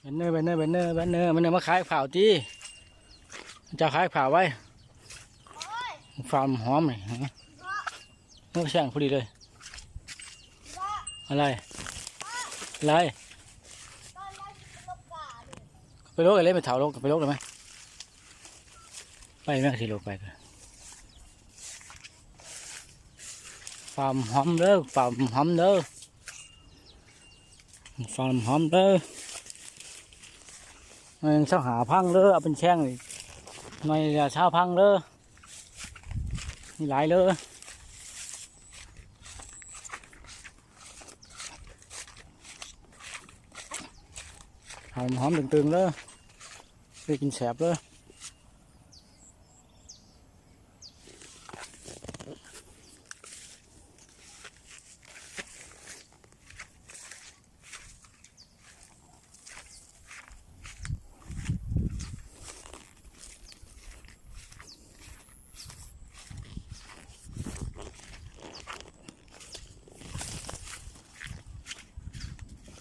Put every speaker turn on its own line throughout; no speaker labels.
มันมาขายเผาจีจะขายเผาไว้ฟาร์มหอมเลยเมื่อแช่งพอดีเลยอะไรไปโลกอะไรไปเถาโลกไปโลกเลยไหมไปแม่สิโลกไปกันฟาร์มหอมเด้อฟาร์มหอมเด้อฟาร์มหอมเด้อมันเช้าหาพังเด้อเอาเป็นแช่งเลยหน่อยเช้าพังเด้อมีหลายเด้อหอมหอมตึงๆเด้อไปกินแสบเด้อ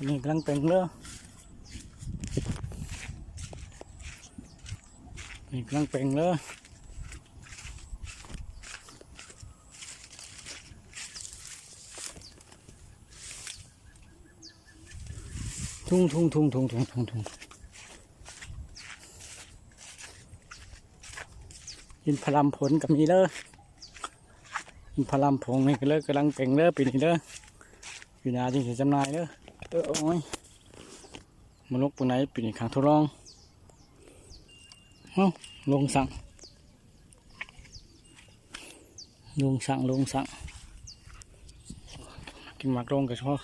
นี่กำลังตึงเด้อนี่กำลังเป่งเลยทุ่งยินพลัมผลกับนี้เลยยินพลัมผงนี่ก็เลยกำลังเป่งเลยปีนี้เลยปีหน้าจึงจะจำหน่ายเลยโอ้ยมาลกปีไหนปีนี้ขังทดลองลงสั่งกินหมากลงกับชอบ